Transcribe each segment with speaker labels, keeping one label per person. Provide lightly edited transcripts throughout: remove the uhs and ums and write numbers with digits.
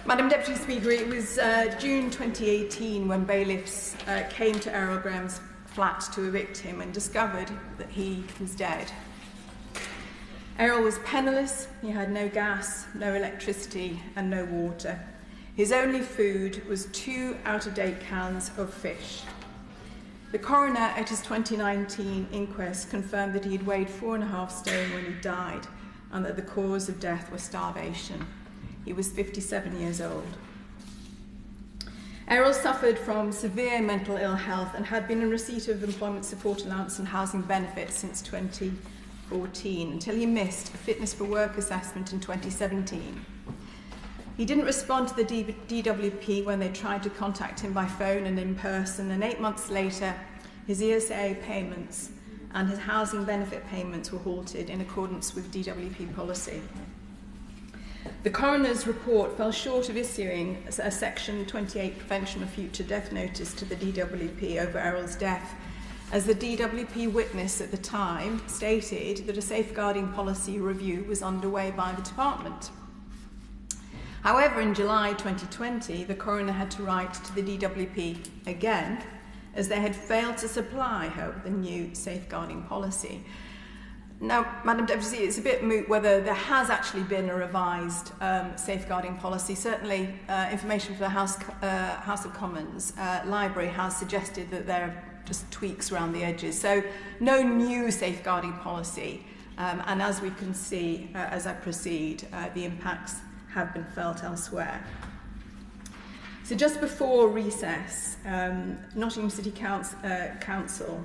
Speaker 1: Madam Deputy Speaker, it was June 2018 when bailiffs came to Errol Graham's flat to evict him and discovered that he was dead. Errol was penniless, he had no gas, no electricity and no water. His only food was 2 out-of-date cans of fish. The coroner at his 2019 inquest confirmed that he had weighed 4.5 stone when he died and that the cause of death was starvation. He was 57 years old. Errol suffered from severe mental ill health and had been in receipt of employment support allowance and housing benefits since 2014 until he missed a fitness for work assessment in 2017. He didn't respond to the DWP when they tried to contact him by phone and in person, and 8 months later his ESA payments and his housing benefit payments were halted in accordance with DWP policy. The coroner's report fell short of issuing a Section 28 Prevention of Future Death notice to the DWP over Errol's death, as the DWP witness at the time stated that a safeguarding policy review was underway by the department. However, in July 2020, the coroner had to write to the DWP again, as they had failed to supply her with a new safeguarding policy. Now, Madam Deputy, it's a bit moot whether there has actually been a revised safeguarding policy. Certainly, information from the House of Commons Library has suggested that there are just tweaks around the edges. So, no new safeguarding policy. And as we can see as I proceed, the impacts have been felt elsewhere. So just before recess, Nottingham City Council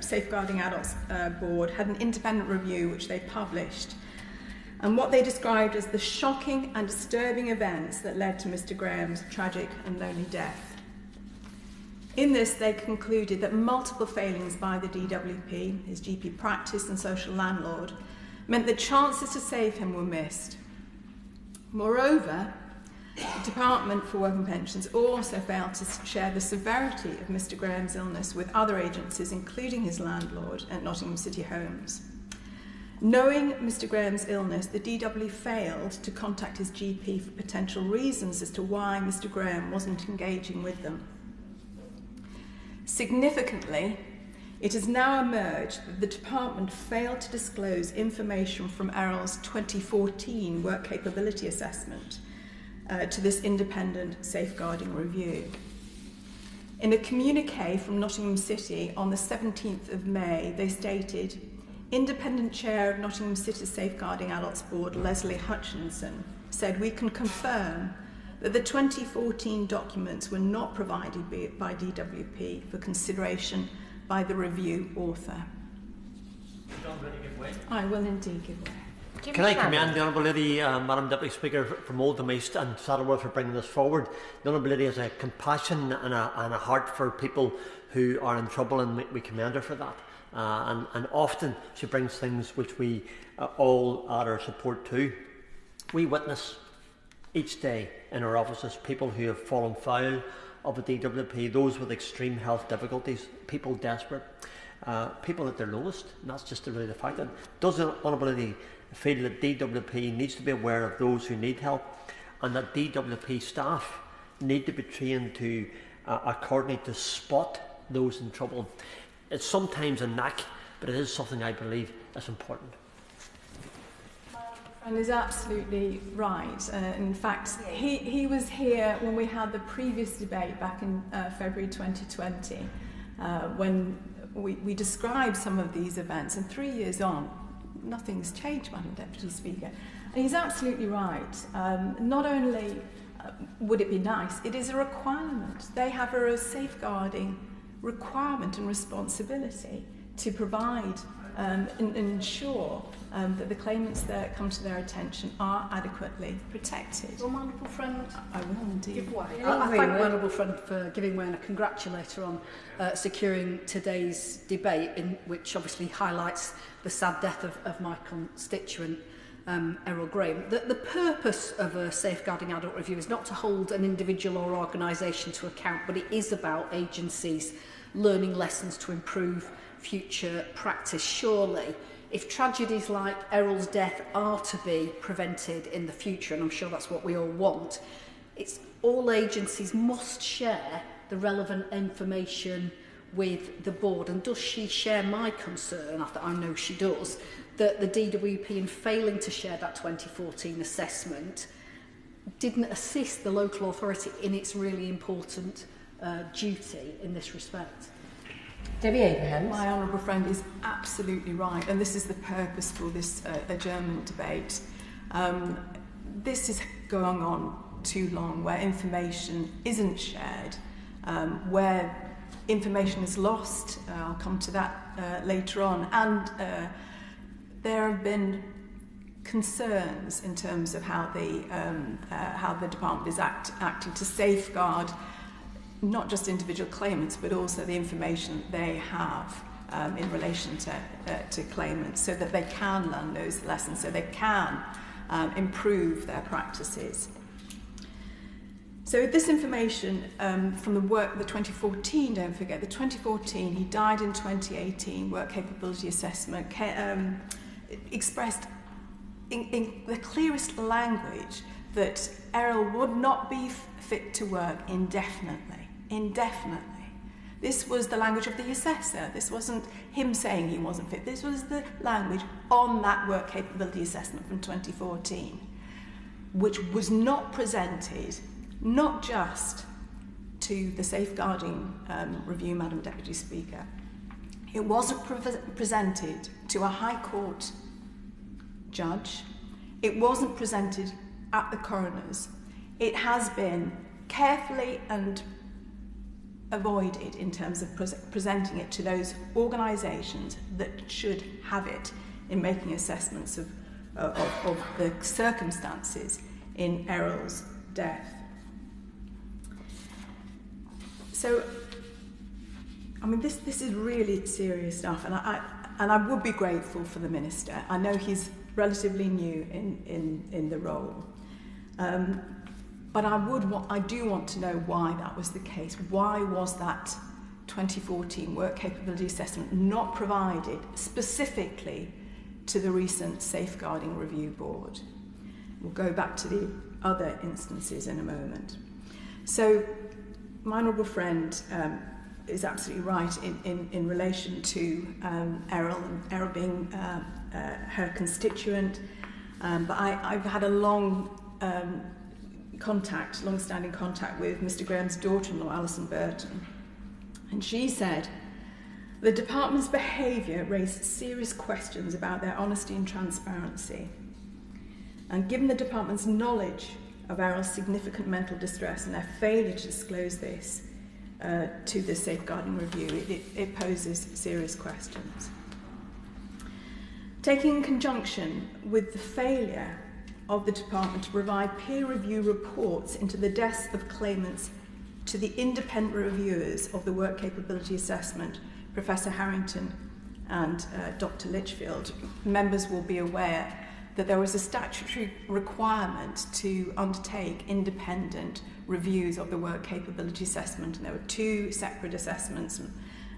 Speaker 1: Safeguarding Adults Board had an independent review which they published, and what they described as the shocking and disturbing events that led to Mr. Graham's tragic and lonely death. In this, they concluded that multiple failings by the DWP, his GP practice and social landlord, meant that chances to save him were missed. Moreover, the Department for Work and Pensions also failed to share the severity of Mr. Graham's illness with other agencies, including his landlord at Nottingham City Homes. Knowing Mr. Graham's illness, the DW failed to contact his GP for potential reasons as to why Mr. Graham wasn't engaging with them. Significantly, it has now emerged that the department failed to disclose information from Errol's 2014 work capability assessment to this independent safeguarding review. In a communique from Nottingham City on the 17th of May, they stated, Independent Chair of Nottingham City Safeguarding Adults Board, Leslie Hutchinson, said, we can confirm that the 2014 documents were not provided by DWP for consideration by the review author. I will indeed give way.
Speaker 2: Can I commend the Honourable Lady, Madam Deputy Speaker from Oldham East and Saddleworth for bringing this forward. The Honourable Lady has a compassion and a heart for people who are in trouble, and we commend her for that. And often she brings things which we all add our support to. We witness each day in our offices people who have fallen foul of the DWP, those with extreme health difficulties, people desperate, people at their lowest, and that's just really the fact. That does the Honourable Lady feel that DWP needs to be aware of those who need help, and that DWP staff need to be trained to accordingly to spot those in trouble. It's sometimes a knack, but it is something I believe is important.
Speaker 1: And is absolutely right. In fact, he was here when we had the previous debate back in February 2020, when we described some of these events, and 3 years on, nothing's changed, Madam Deputy Speaker. And he's absolutely right. Not only would it be nice, it is a requirement. They have a safeguarding requirement and responsibility to provide and ensure that the claimants that come to their attention are adequately protected.
Speaker 3: Well, my honourable friend,
Speaker 1: I will indeed
Speaker 3: give way. I thank my honourable friend for giving way, and I congratulate her on securing today's debate, in which obviously highlights the sad death of my constituent, Errol Graham. The purpose of a safeguarding adult review is not to hold an individual or organisation to account, but it is about agencies learning lessons to improve future practice. Surely, if tragedies like Errol's death are to be prevented in the future, and I'm sure that's what we all want, it's all agencies must share the relevant information with the board. And does she share my concern, I know she does, that the DWP, in failing to share that 2014 assessment, didn't assist the local authority in its really important duty in this respect?
Speaker 4: Debbie Abrahams.
Speaker 1: My honourable friend is absolutely right, and this is the purpose for this adjournment debate. This is going on too long, where information isn't shared, where information is lost. I'll come to that later on, and there have been concerns in terms of how the department is acting to safeguard not just individual claimants, but also the information they have in relation to claimants, so that they can learn those lessons, so they can improve their practices. So this information from the work, the 2014, don't forget, the 2014, he died in 2018, work capability assessment, expressed in the clearest language that Errol would not be fit to work indefinitely. This was the language of the assessor. This wasn't him saying he wasn't fit. This was the language on that work capability assessment from 2014, which was not presented not just to the safeguarding review, Madam Deputy Speaker. It wasn't presented to a High Court judge. It wasn't presented at the coroners. It has been carefully and avoided in terms of presenting it to those organisations that should have it in making assessments of the circumstances in Errol's death. So, I mean, this is really serious stuff, and I would be grateful for the Minister. I know he's relatively new in the role, but I do want to know why that was the case. Why was that 2014 work capability assessment not provided specifically to the recent Safeguarding Review Board? We'll go back to the other instances in a moment. So, my honourable friend is absolutely right in relation to Errol, and Errol being her constituent. But I've had a long-standing contact with Mr. Graham's daughter-in-law, Alison Burton, and she said the department's behaviour raised serious questions about their honesty and transparency. And given the department's knowledge of Errol's significant mental distress and their failure to disclose this to the Safeguarding Review, it poses serious questions. Taking in conjunction with the failure of the department to provide peer review reports into the deaths of claimants to the independent reviewers of the work capability assessment, Professor Harrington and Dr. Litchfield, members will be aware that there was a statutory requirement to undertake independent reviews of the work capability assessment, and there were two separate assessments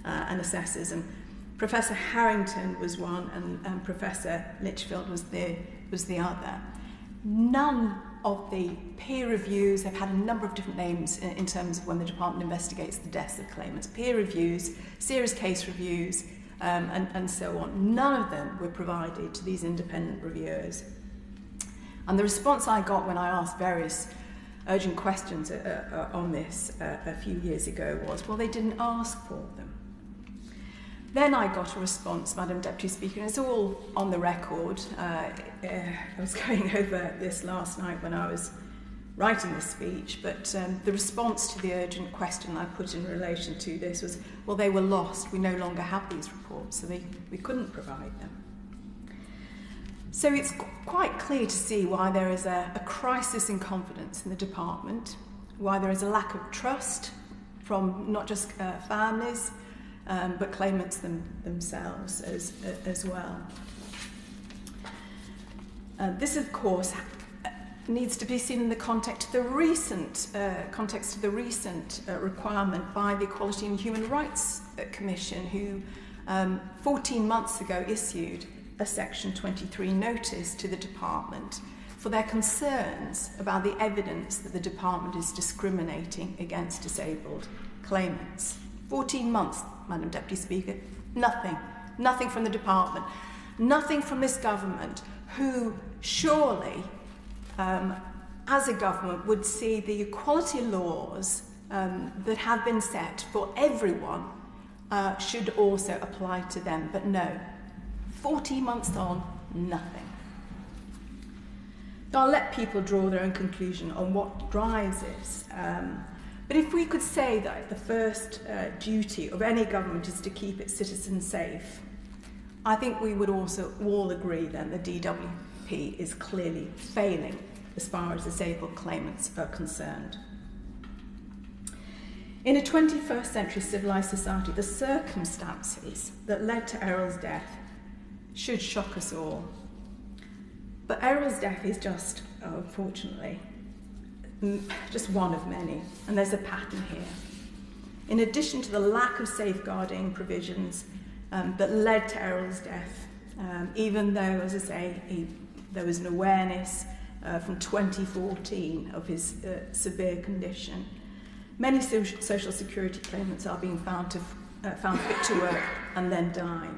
Speaker 1: and assessors, and Professor Harrington was one and Professor Litchfield was the other. None of the peer reviews, they've had a number of different names in terms of when the department investigates the deaths of claimants, peer reviews, serious case reviews, and so on. None of them were provided to these independent reviewers. And the response I got when I asked various urgent questions on this a few years ago was, well, they didn't ask for them. Then I got a response, Madam Deputy Speaker, and it's all on the record. I was going over this last night when I was writing this speech, but the response to the urgent question I put in relation to this was, well, they were lost. We no longer have these reports, so we couldn't provide them. So it's quite clear to see why there is a crisis in confidence in the department, why there is a lack of trust from not just families, but claimants themselves as well. This, of course, needs to be seen in the context of the recent requirement by the Equality and Human Rights Commission, who 14 months ago issued a Section 23 notice to the department for their concerns about the evidence that the department is discriminating against disabled claimants. 14 months, Madam Deputy Speaker, nothing from the department, nothing from this government, who surely, as a government, would see the equality laws that have been set for everyone should also apply to them. But no, 14 months on, nothing. I'll let people draw their own conclusion on what drives this. But if we could say that the first duty of any government is to keep its citizens safe, I think we would also all agree then the DWP is clearly failing as far as disabled claimants are concerned. In a 21st century civilised society, the circumstances that led to Errol's death should shock us all. But Errol's death is just, unfortunately, just one of many, and there's a pattern here. In addition to the lack of safeguarding provisions that led to Errol's death, even though, as I say, there was an awareness from 2014 of his severe condition, many social security claimants are being found fit to work and then die.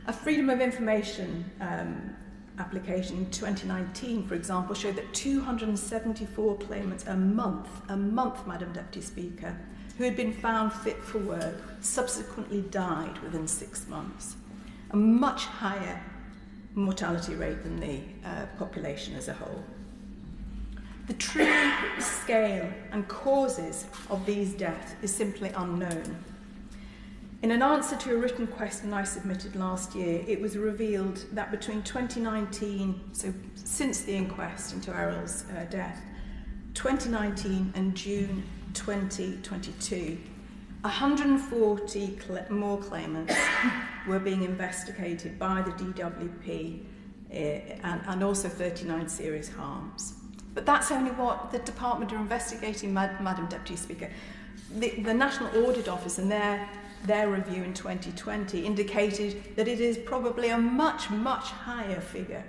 Speaker 1: A Freedom of Information application in 2019, for example, showed that 274 claimants a month, Madam Deputy Speaker, who had been found fit for work subsequently died within 6 months. A much higher mortality rate than the population as a whole. The true scale and causes of these deaths is simply unknown. In an answer to a written question I submitted last year, it was revealed that between 2019, so since the inquest into Errol's death, 2019 and June 2022, 140 more claimants were being investigated by the DWP and also 39 serious harms. But that's only what the department are investigating, Madam Deputy Speaker. The National Audit Office and their review in 2020 indicated that it is probably a much higher figure.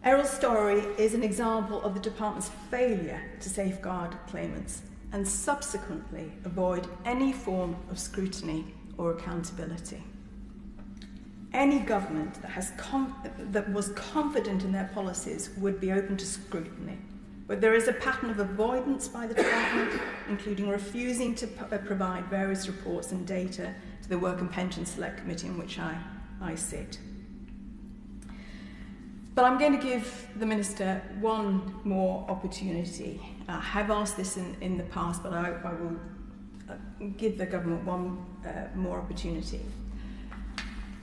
Speaker 1: Errol's story is an example of the department's failure to safeguard claimants and subsequently avoid any form of scrutiny or accountability. Any government that was confident in their policies would be open to scrutiny. But there is a pattern of avoidance by the department, including refusing to provide various reports and data to the Work and Pension Select Committee in which I sit. But I'm going to give the Minister one more opportunity. I have asked this in the past, but I will give the government one more opportunity.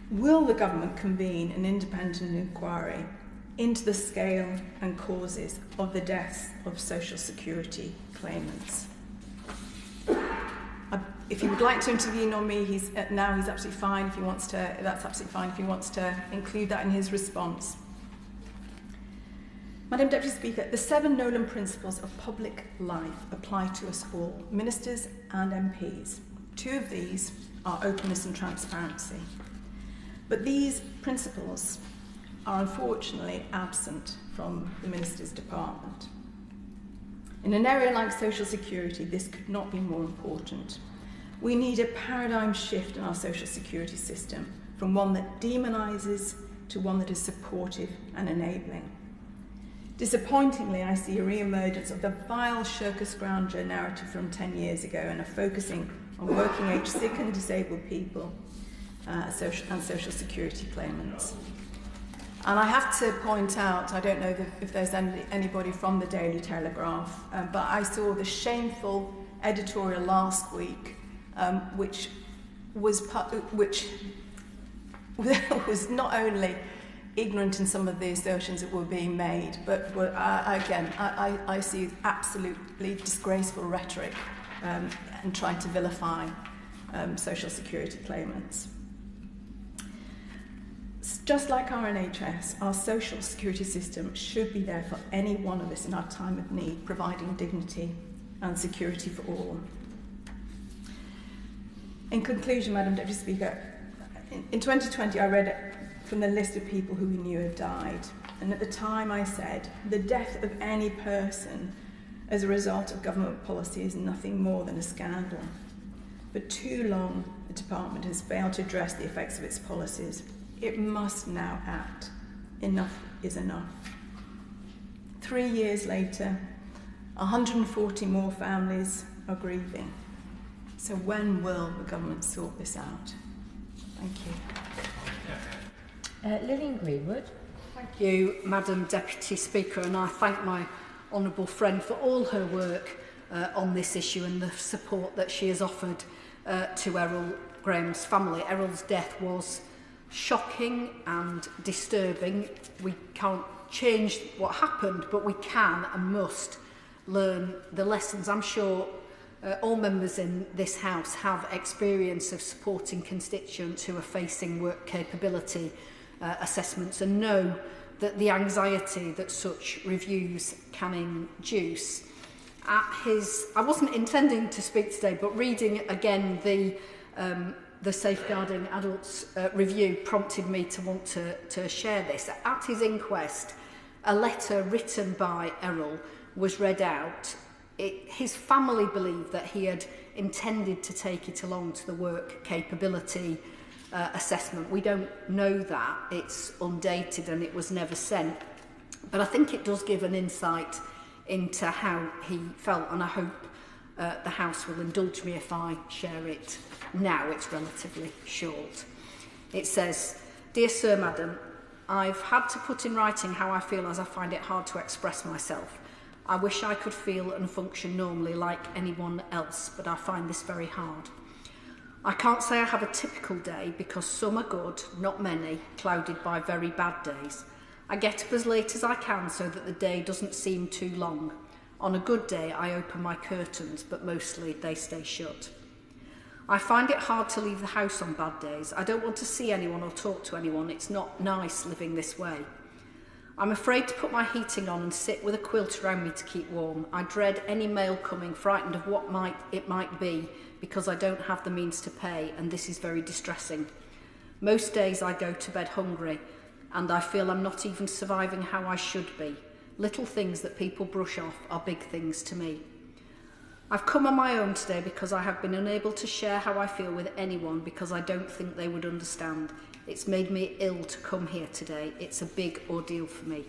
Speaker 1: Will the government convene an independent inquiry into the scale and causes of the deaths of social security claimants? If he would like to intervene on me, he's absolutely fine. If he wants to, that's absolutely fine. If he wants to include that in his response. Madam Deputy Speaker, the 7 Nolan principles of public life apply to us all, ministers and MPs. 2 of these are openness and transparency. But these principles are unfortunately absent from the Minister's department. In an area like social security, this could not be more important. We need a paradigm shift in our social security system, from one that demonises to one that is supportive and enabling. Disappointingly, I see a re-emergence of the vile circus grandeur narrative from 10 years ago and a focusing on working-age sick and disabled people and social security claimants. And I have to point out, I don't know if there's anybody from the Daily Telegraph, but I saw the shameful editorial last week, which was not only ignorant in some of the assertions that were being made, but I see absolutely disgraceful rhetoric and trying to vilify social security claimants. Just like our NHS, our social security system should be there for any one of us in our time of need, providing dignity and security for all. In conclusion, Madam Deputy Speaker, in 2020 I read from the list of people who we knew had died. And at the time I said, the death of any person as a result of government policy is nothing more than a scandal. For too long, the department has failed to address the effects of its policies. It must now act. Enough is enough. 3 years later, 140 more families are grieving. So when will the government sort this out? Thank you.
Speaker 4: Lillian Greenwood.
Speaker 3: Thank you, Madam Deputy Speaker, and I thank my honourable friend for all her work on this issue and the support that she has offered to Errol Graham's family. Errol's death was shocking and disturbing. We can't change what happened, but we can and must learn the lessons. I'm sure all members in this House have experience of supporting constituents who are facing work capability assessments and know that the anxiety that such reviews can induce. I wasn't intending to speak today, but reading again the Safeguarding Adults review prompted me to want to share this. At his inquest, a letter written by Errol was read out. His family believed that he had intended to take it along to the work capability assessment. We don't know that. It's undated and it was never sent. But I think it does give an insight into how he felt, and I hope the House will indulge me if I share it now. It's relatively short. It says, "Dear Sir, Madam, I've had to put in writing how I feel as I find it hard to express myself. I wish I could feel and function normally like anyone else, but I find this very hard. I can't say I have a typical day because some are good, not many, clouded by very bad days. I get up as late as I can so that the day doesn't seem too long. On a good day, I open my curtains, but mostly they stay shut. I find it hard to leave the house on bad days. I don't want to see anyone or talk to anyone. It's not nice living this way. I'm afraid to put my heating on and sit with a quilt around me to keep warm. I dread any mail coming, frightened of what it might be, because I don't have the means to pay, and this is very distressing. Most days I go to bed hungry, and I feel I'm not even surviving how I should be. Little things that people brush off are big things to me. I've come on my own today because I have been unable to share how I feel with anyone because I don't think they would understand. It's made me ill to come here today. It's a big ordeal for me.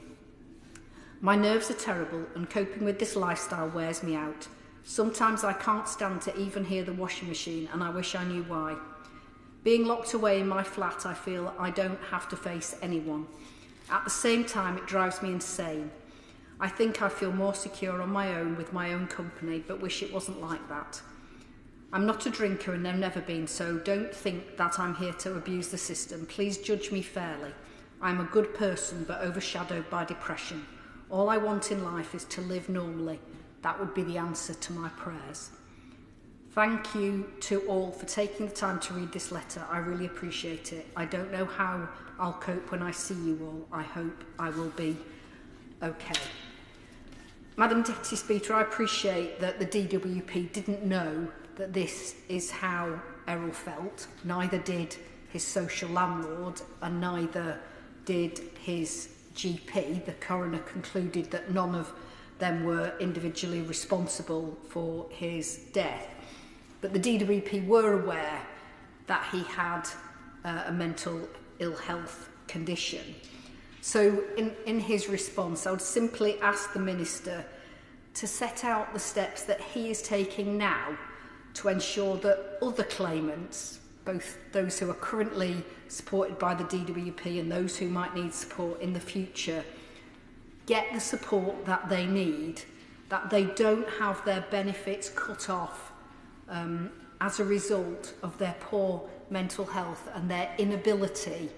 Speaker 3: My nerves are terrible and coping with this lifestyle wears me out. Sometimes I can't stand to even hear the washing machine and I wish I knew why. Being locked away in my flat, I feel I don't have to face anyone. At the same time, it drives me insane. I think I feel more secure on my own with my own company, but wish it wasn't like that. I'm not a drinker and have never been, so don't think that I'm here to abuse the system. Please judge me fairly. I'm a good person, but overshadowed by depression. All I want in life is to live normally. That would be the answer to my prayers. Thank you to all for taking the time to read this letter. I really appreciate it. I don't know how I'll cope when I see you all. I hope I will be okay. Madam Deputy Speaker, I appreciate that the DWP didn't know that this is how Errol felt. Neither did his social landlord and neither did his GP. The coroner concluded that none of them were individually responsible for his death. But the DWP were aware that he had a mental ill health condition. So in his response, I would simply ask the Minister to set out the steps that he is taking now to ensure that other claimants, both those who are currently supported by the DWP and those who might need support in the future, get the support that they need, that they don't have their benefits cut off as a result of their poor mental health and their inability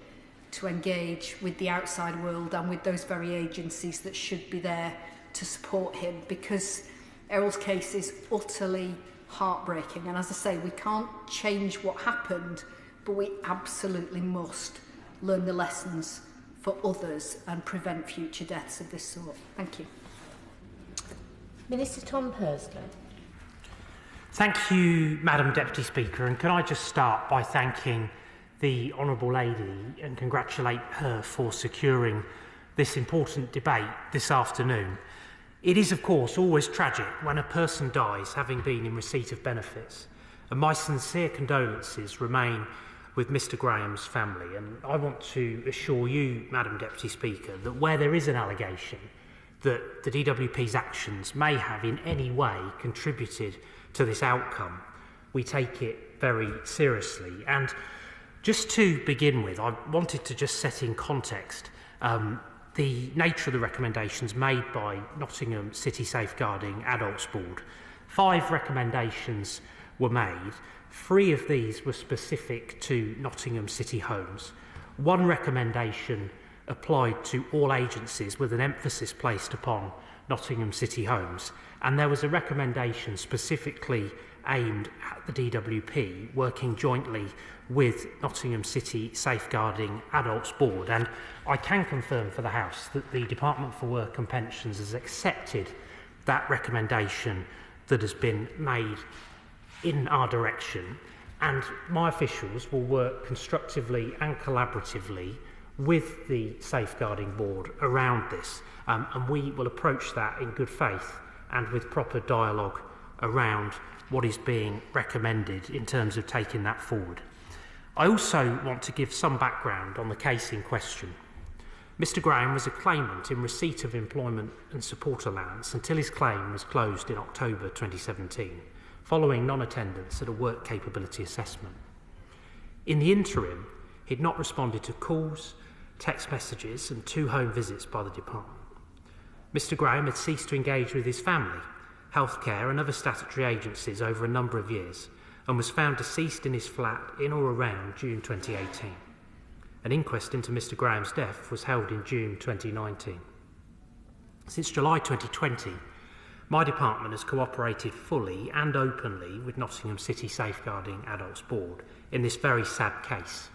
Speaker 3: to engage with the outside world and with those very agencies that should be there to support him, because Errol's case is utterly heartbreaking. And as I say, we can't change what happened, but we absolutely must learn the lessons for others and prevent future deaths of this sort. Thank you.
Speaker 4: Minister Tom Pursley.
Speaker 5: Thank you, Madam Deputy Speaker, and can I just start by thanking the Honourable Lady and congratulate her for securing this important debate this afternoon. It is, of course, always tragic when a person dies having been in receipt of benefits, and my sincere condolences remain with Mr Graham's family. And I want to assure you, Madam Deputy Speaker, that where there is an allegation that the DWP's actions may have in any way contributed to this outcome, we take it very seriously. And just to begin with, I wanted to just set in context the nature of the recommendations made by Nottingham City Safeguarding Adults Board. 5 recommendations were made. 3 of these were specific to Nottingham City Homes. 1 recommendation applied to all agencies with an emphasis placed upon Nottingham City Homes, and there was a recommendation specifically aimed at the DWP working jointly with Nottingham City Safeguarding Adults Board. And I can confirm for the House that the Department for Work and Pensions has accepted that recommendation that has been made in our direction, and my officials will work constructively and collaboratively with the Safeguarding Board around this, and we will approach that in good faith and with proper dialogue around what is being recommended in terms of taking that forward. I also want to give some background on the case in question. Mr Graham was a claimant in receipt of employment and support allowance until his claim was closed in October 2017, following non-attendance at a work capability assessment. In the interim, he'd not responded to calls, text messages and 2 home visits by the department. Mr Graham had ceased to engage with his family, healthcare and other statutory agencies over a number of years, and was found deceased in his flat in or around June 2018. An inquest into Mr Graham's death was held in June 2019. Since July 2020, my department has cooperated fully and openly with Nottingham City Safeguarding Adults Board in this very sad case.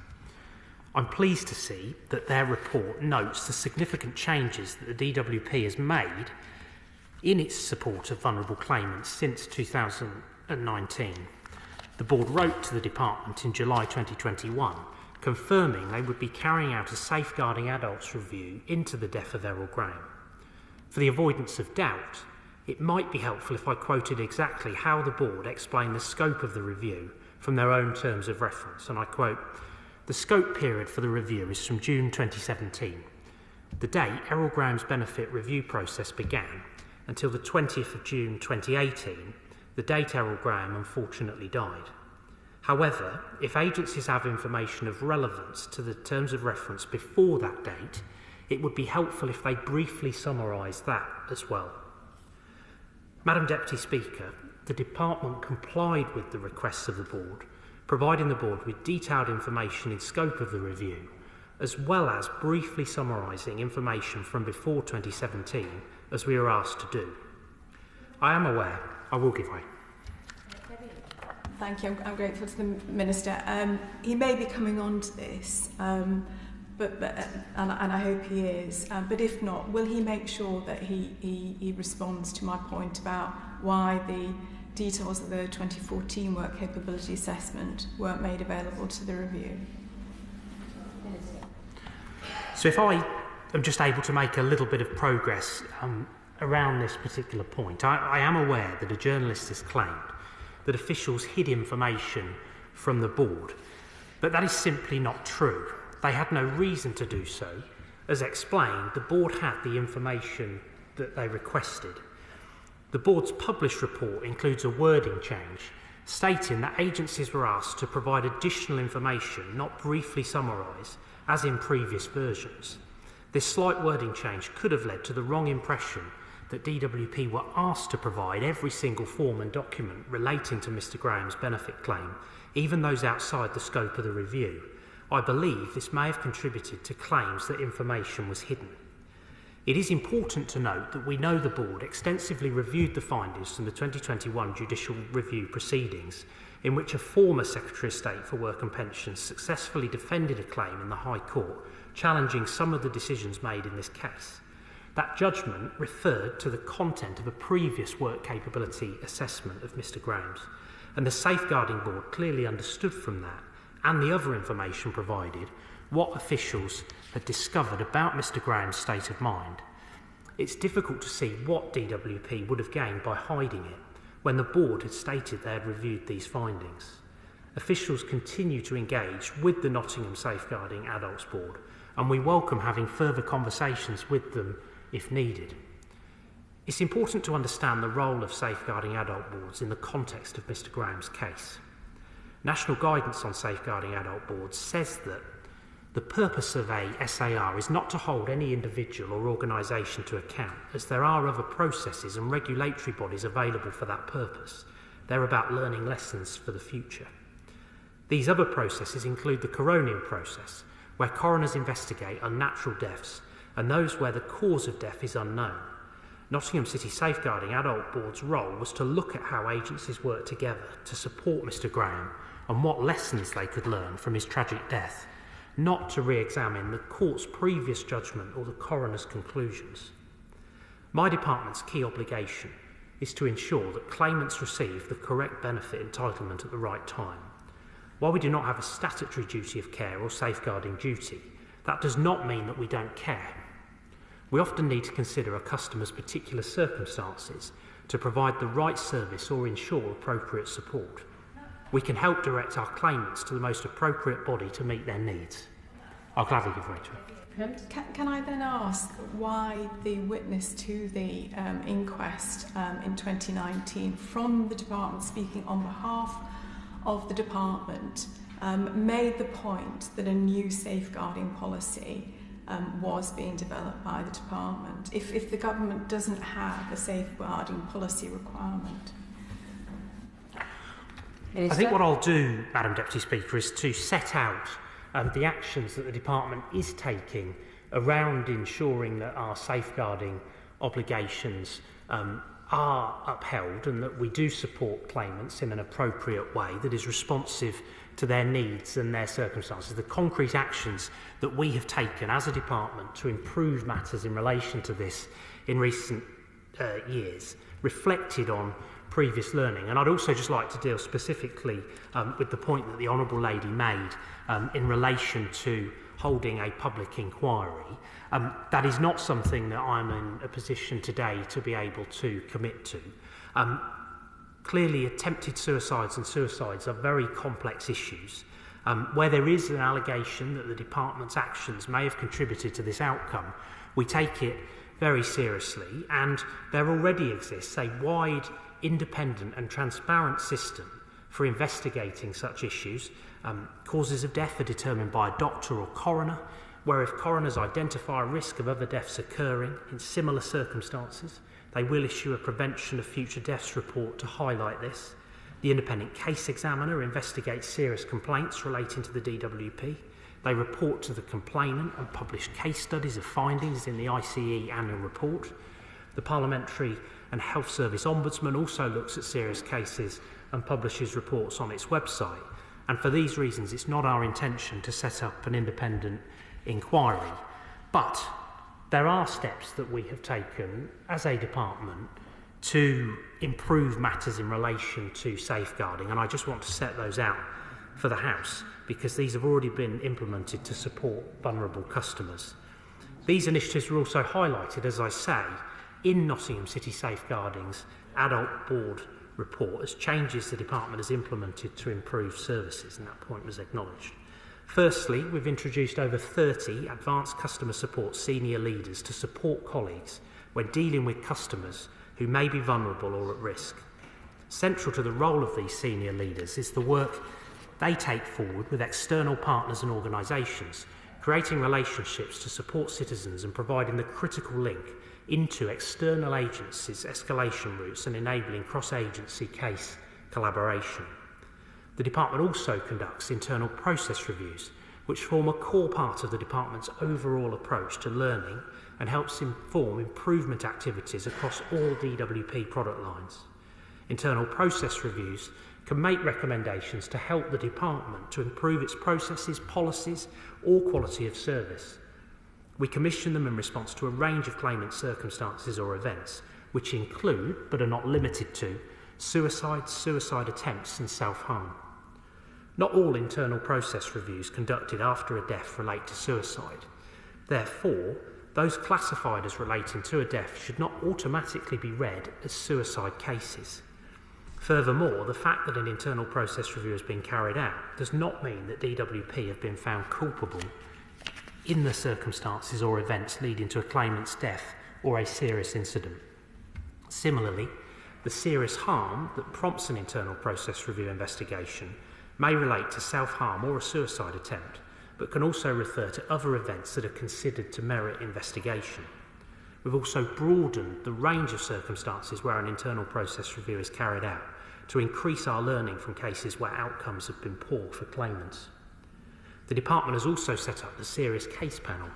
Speaker 5: I'm pleased to see that their report notes the significant changes that the DWP has made in its support of vulnerable claimants since 2019. The board wrote to the department in July 2021 confirming they would be carrying out a Safeguarding Adults review into the death of Errol Graham. For the avoidance of doubt, it might be helpful if I quoted exactly how the board explained the scope of the review from their own terms of reference, and I quote, "The scope period for the review is from June 2017, the date Errol Graham's benefit review process began, until the 20th of June 2018, the date Errol Graham unfortunately died. However, if agencies have information of relevance to the terms of reference before that date, it would be helpful if they briefly summarise that as well." Madam Deputy Speaker, the Department complied with the requests of the Board, providing the Board with detailed information in scope of the review, as well as briefly summarising information from before 2017, as we were asked to do. I am aware I will give way.
Speaker 1: Thank you. I'm grateful to the Minister. He may be coming on to this, and I hope he is. But if not, will he make sure that he responds to my point about why the details of the 2014 work capability assessment weren't made available to the review?
Speaker 5: So if I am just able to make a little bit of progress around this particular point, I am aware that a journalist has claimed that officials hid information from the board, but that is simply not true. They had no reason to do so. As explained, the board had the information that they requested. The board's published report includes a wording change stating that agencies were asked to provide additional information, not briefly summarise, as in previous versions. This slight wording change could have led to the wrong impression that DWP were asked to provide every single form and document relating to Mr Graham's benefit claim, even those outside the scope of the review. I believe this may have contributed to claims that information was hidden. It is important to note that we know the board extensively reviewed the findings from the 2021 judicial review proceedings, in which a former Secretary of State for Work and Pensions successfully defended a claim in the High Court, challenging some of the decisions made in this case. That judgment referred to the content of a previous work capability assessment of Mr Graham's, and the Safeguarding Board clearly understood from that, and the other information provided, what officials had discovered about Mr Graham's state of mind, it's difficult to see what DWP would have gained by hiding it when the board had stated they had reviewed these findings. Officials continue to engage with the Nottingham Safeguarding Adults Board, and we welcome having further conversations with them if needed. It's important to understand the role of safeguarding adult boards in the context of Mr Graham's case. National guidance on safeguarding adult boards says that the purpose of a SAR is not to hold any individual or organisation to account, as there are other processes and regulatory bodies available for that purpose. They're about learning lessons for the future. These other processes include the coronial process, where coroners investigate unnatural deaths, and those where the cause of death is unknown. Nottingham City Safeguarding Adult Board's role was to look at how agencies work together to support Mr Graham and what lessons they could learn from his tragic death, not to re-examine the court's previous judgment or the coroner's conclusions. My department's key obligation is to ensure that claimants receive the correct benefit entitlement at the right time. While we do not have a statutory duty of care or safeguarding duty, that does not mean that we don't care. We often need to consider a customer's particular circumstances to provide the right service or ensure appropriate support. We can help direct our claimants to the most appropriate body to meet their needs. I'll gladly give way to it.
Speaker 1: Can I then ask why the witness to the inquest in 2019 from the department, speaking on behalf of the department, made the point that a new safeguarding policy was being developed by the department, if the government doesn't have a safeguarding policy requirement?
Speaker 5: I think what I'll do, Madam Deputy Speaker, is to set out the actions that the department is taking around ensuring that our safeguarding obligations are upheld and that we do support claimants in an appropriate way that is responsive to their needs and their circumstances. The concrete actions that we have taken as a department to improve matters in relation to this in recent years reflected on previous learning. And I'd also just like to deal specifically with the point that the Honourable Lady made in relation to holding a public inquiry. That is not something that I'm in a position today to be able to commit to. Clearly, attempted suicides and suicides are very complex issues. Where there is an allegation that the department's actions may have contributed to this outcome, we take it very seriously, and there already exists a wide, independent and transparent system for investigating such issues. Causes of death are determined by a doctor or coroner, where if coroners identify a risk of other deaths occurring in similar circumstances, they will issue a prevention of future deaths report to highlight this. The independent case examiner investigates serious complaints relating to the DWP. They report to the complainant and publish case studies of findings in the ICE annual report. The Parliamentary and Health Service Ombudsman also looks at serious cases and publishes reports on its website. And for these reasons, it's not our intention to set up an independent inquiry. But there are steps that we have taken as a department to improve matters in relation to safeguarding, and I just want to set those out for the House because these have already been implemented to support vulnerable customers. These initiatives were also highlighted, as I say, in Nottingham City Safeguarding's Adult Board report as changes the department has implemented to improve services, and that point was acknowledged. Firstly, we've introduced over 30 advanced customer support senior leaders to support colleagues when dealing with customers who may be vulnerable or at risk. Central to the role of these senior leaders is the work they take forward with external partners and organisations, creating relationships to support citizens and providing the critical link into external agencies' escalation routes and enabling cross-agency case collaboration. The department also conducts internal process reviews, which form a core part of the department's overall approach to learning and helps inform improvement activities across all DWP product lines. Internal process reviews can make recommendations to help the department to improve its processes, policies, or quality of service. We commission them in response to a range of claimant circumstances or events, which include, but are not limited to, suicide, suicide attempts and self-harm. Not all internal process reviews conducted after a death relate to suicide. Therefore, those classified as relating to a death should not automatically be read as suicide cases. Furthermore, the fact that an internal process review has been carried out does not mean that DWP have been found culpable in the circumstances or events leading to a claimant's death or a serious incident. Similarly, the serious harm that prompts an internal process review investigation may relate to self-harm or a suicide attempt, but can also refer to other events that are considered to merit investigation. We've also broadened the range of circumstances where an internal process review is carried out to increase our learning from cases where outcomes have been poor for claimants. The department has also set up the Serious Case Panel.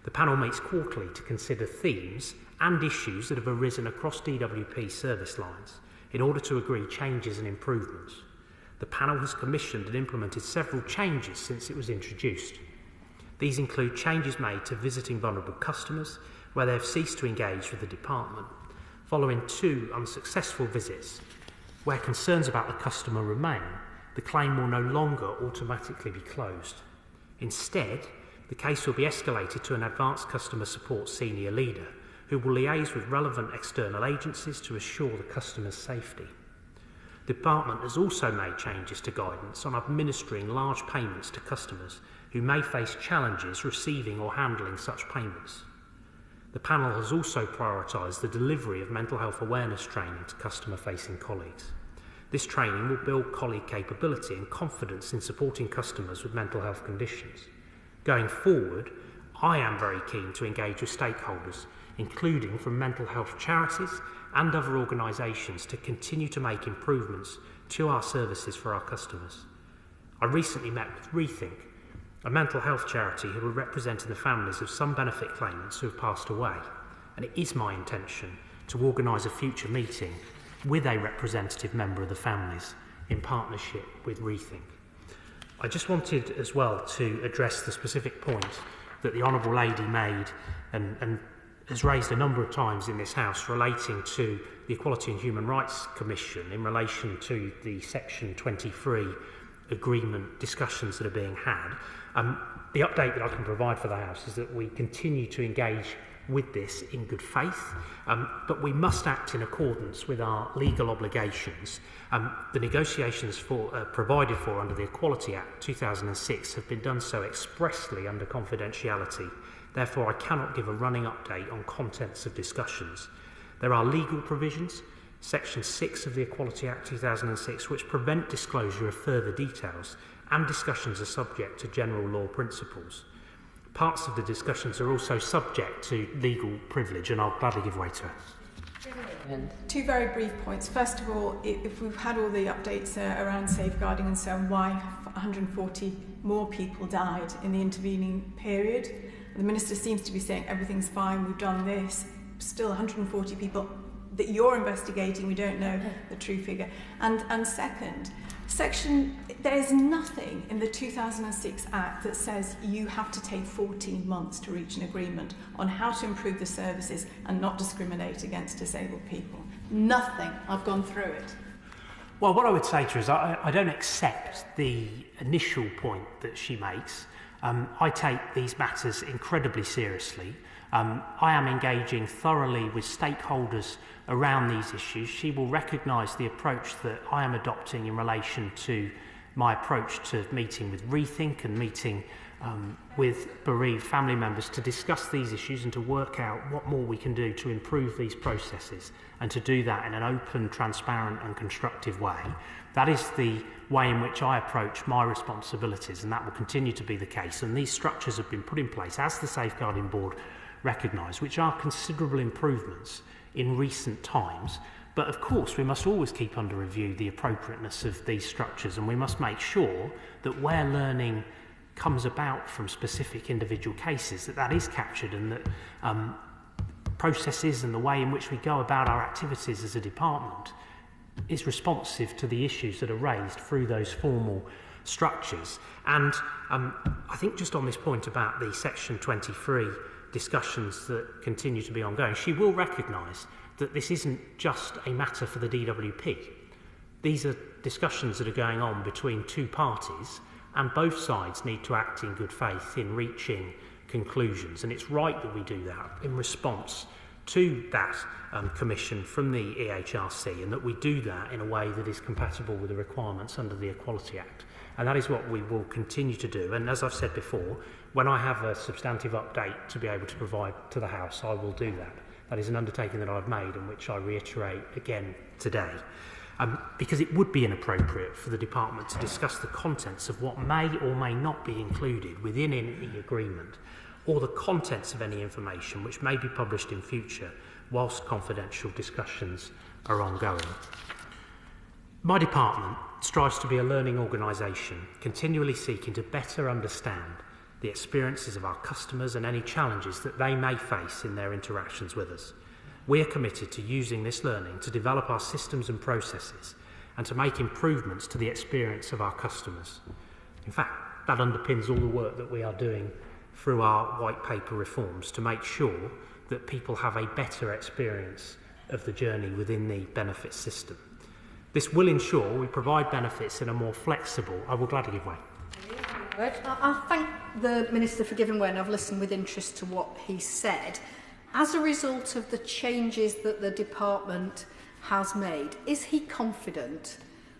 Speaker 5: The panel meets quarterly to consider themes and issues that have arisen across DWP service lines in order to agree changes and improvements. The panel has commissioned and implemented several changes since it was introduced. These include changes made to visiting vulnerable customers, where they have ceased to engage with the department, following 2 unsuccessful visits. Where concerns about the customer remain, the claim will no longer automatically be closed. Instead, the case will be escalated to an advanced customer support senior leader, who will liaise with relevant external agencies to assure the customer's safety. The department has also made changes to guidance on administering large payments to customers who may face challenges receiving or handling such payments. The panel has also prioritised the delivery of mental health awareness training to customer-facing colleagues. This training will build colleague capability and confidence in supporting customers with mental health conditions. Going forward, I am very keen to engage with stakeholders, including from mental health charities and other organisations, to continue to make improvements to our services for our customers. I recently met with Rethink, a mental health charity who are representing the families of some benefit claimants who have passed away, and it is my intention to organise a future meeting with a representative member of the families in partnership with Rethink. I just wanted as well to address the specific point that the Honourable Lady made and has raised a number of times in this House relating to the Equality and Human Rights Commission in relation to the Section 23 agreement discussions that are being had. The update that I can provide for the House is that we continue to engage with this in good faith, but we must act in accordance with our legal obligations. The negotiations provided for under the Equality Act 2006 have been done so expressly under confidentiality. Therefore, I cannot give a running update on contents of discussions. There are legal provisions, Section 6 of the Equality Act 2006, which prevent disclosure of further details, and discussions are subject to general law principles. Parts of the discussions are also subject to legal privilege, and I'll gladly give way to it.
Speaker 1: 2 very brief points. First of all, if we've had all the updates around safeguarding and so on, why have 140 more people died in the intervening period? The Minister seems to be saying everything's fine, we've done this. Still 140 people that you're investigating, we don't know the true figure. And second, there's nothing in the 2006 Act that says you have to take 14 months to reach an agreement on how to improve the services and not discriminate against disabled people. Nothing. I've gone through it.
Speaker 5: Well, what I would say to her is I don't accept the initial point that she makes. I take these matters incredibly seriously. I am engaging thoroughly with stakeholders around these issues. She will recognise the approach that I am adopting in relation to my approach to meeting with Rethink and meeting with bereaved family members to discuss these issues and to work out what more we can do to improve these processes, and to do that in an open, transparent and constructive way. That is the way in which I approach my responsibilities, and that will continue to be the case. And these structures have been put in place, as the Safeguarding Board recognised, which are considerable improvements in recent times. But of course, we must always keep under review the appropriateness of these structures, and we must make sure that where learning comes about from specific individual cases, that is captured, and that processes and the way in which we go about our activities as a department is responsive to the issues that are raised through those formal structures. And I think just on this point about the Section 23 discussions that continue to be ongoing, she will recognise that this isn't just a matter for the DWP. These are discussions that are going on between two parties, and both sides need to act in good faith in reaching conclusions. And it's right that we do that in response to that commission from the EHRC, and that we do that in a way that is compatible with the requirements under the Equality Act. And that is what we will continue to do. And as I've said before, when I have a substantive update to be able to provide to the House, I will do that. That is an undertaking that I've made and which I reiterate again today. Because it would be inappropriate for the Department to discuss the contents of what may or may not be included within any agreement, or the contents of any information which may be published in future whilst confidential discussions are ongoing. My department strives to be a learning organisation, continually seeking to better understand the experiences of our customers and any challenges that they may face in their interactions with us. We are committed to using this learning to develop our systems and processes and to make improvements to the experience of our customers. In fact, that underpins all the work that we are doing through our white paper reforms to make sure that people have a better experience of the journey within the benefits system. This will ensure we provide benefits in a more flexible... I will gladly give way.
Speaker 3: I thank the Minister for giving way, and I've listened with interest to what he said. As a result of the changes that the Department has made, is he confident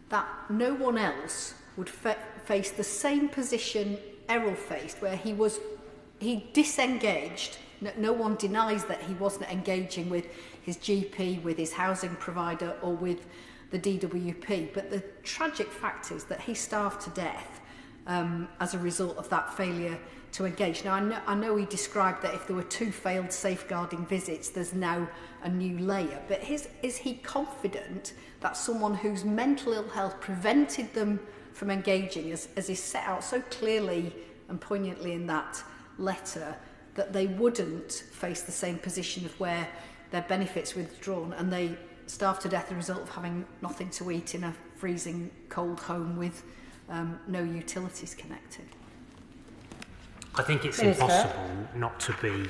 Speaker 3: that no one else would face the same position Errol faced, where he disengaged? No one denies that he wasn't engaging with his GP, with his housing provider, or with the DWP, but the tragic fact is that he starved to death as a result of that failure to engage. Now, I know he described that if there were 2 failed safeguarding visits, there's now a new layer. But is he confident that someone whose mental ill health prevented them from engaging, as is set out so clearly and poignantly in that letter, that they wouldn't face the same position of where their benefits were withdrawn and they starve to death as a result of having nothing to eat in a freezing cold home with no utilities connected?
Speaker 5: I think it's impossible not to be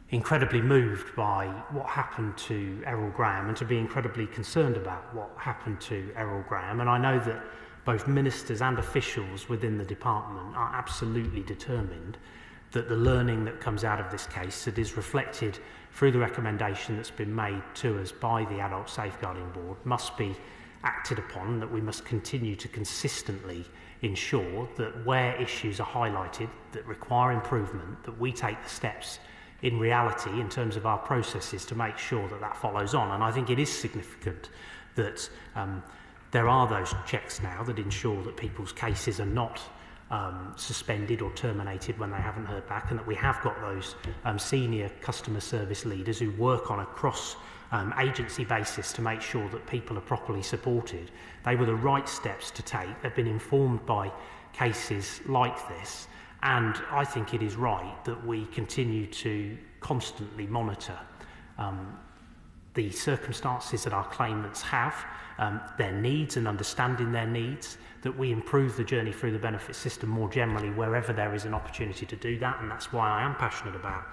Speaker 5: incredibly moved by what happened to Errol Graham and to be incredibly concerned about what happened to Errol Graham. And I know that both ministers and officials within the department are absolutely determined that the learning that comes out of this case, that is reflected through the recommendation that's been made to us by the Adult Safeguarding Board, must be acted upon, that we must continue to consistently ensure that where issues are highlighted that require improvement, that we take the steps in reality in terms of our processes to make sure that that follows on. And I think it is significant that there are those checks now that ensure that people's cases are not suspended or terminated when they haven't heard back, and that we have got those senior customer service leaders who work on a cross agency basis to make sure that people are properly supported. They were the right steps to take. They've been informed by cases like this, and I think it is right that we continue to constantly monitor the circumstances that our claimants have, their needs and understanding their needs, that we improve the journey through the benefit system more generally wherever there is an opportunity to do that. And that's why I am passionate about,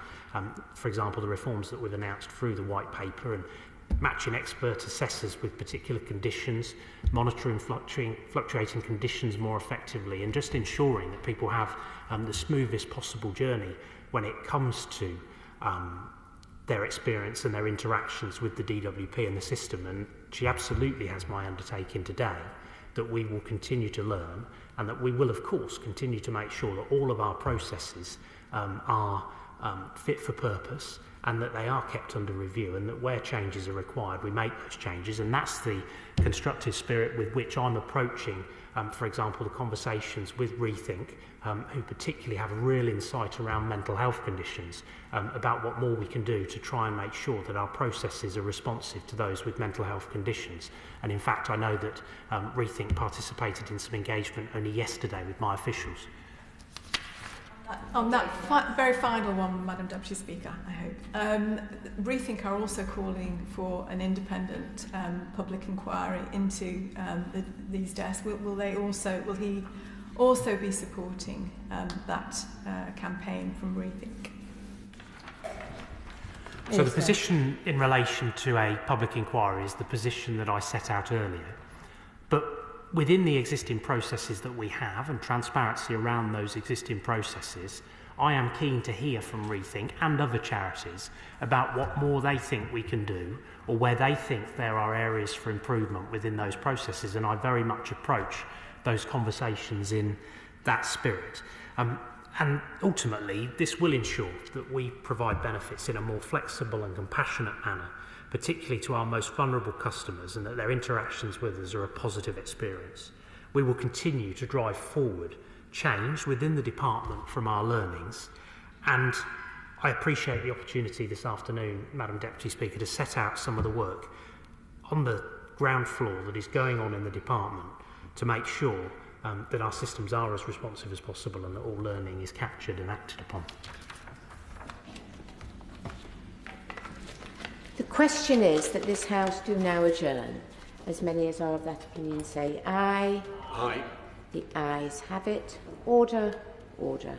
Speaker 5: for example, the reforms that we've announced through the white paper, and matching expert assessors with particular conditions, monitoring fluctuating conditions more effectively, and just ensuring that people have the smoothest possible journey when it comes to their experience and their interactions with the DWP and the system. And she absolutely has my undertaking today that we will continue to learn, and that we will, of course, continue to make sure that all of our processes are fit for purpose, and that they are kept under review, and that where changes are required, we make those changes. And that's the constructive spirit with which I'm approaching, for example, the conversations with Rethink, who particularly have a real insight around mental health conditions, about what more we can do to try and make sure that our processes are responsive to those with mental health conditions. And in fact, I know that Rethink participated in some engagement only yesterday with my officials.
Speaker 1: On that very final one, Madam Deputy Speaker, I hope. Rethink are also calling for an independent public inquiry into these deaths. Will he also be supporting that campaign from Rethink?
Speaker 5: So the position in relation to a public inquiry is the position that I set out earlier. But within the existing processes that we have and transparency around those existing processes, I am keen to hear from Rethink and other charities about what more they think we can do or where they think there are areas for improvement within those processes, and I very much approach those conversations in that spirit. And ultimately, this will ensure that we provide benefits in a more flexible and compassionate manner, particularly to our most vulnerable customers, and that their interactions with us are a positive experience. We will continue to drive forward change within the department from our learnings, and I appreciate the opportunity this afternoon, Madam Deputy Speaker, to set out some of the work on the ground floor that is going on in the department to make sure that our systems are as responsive as possible and that all learning is captured and acted upon.
Speaker 4: The question is that this House do now adjourn. As many as are of that opinion say aye.
Speaker 2: Aye.
Speaker 4: The ayes have it. Order, order.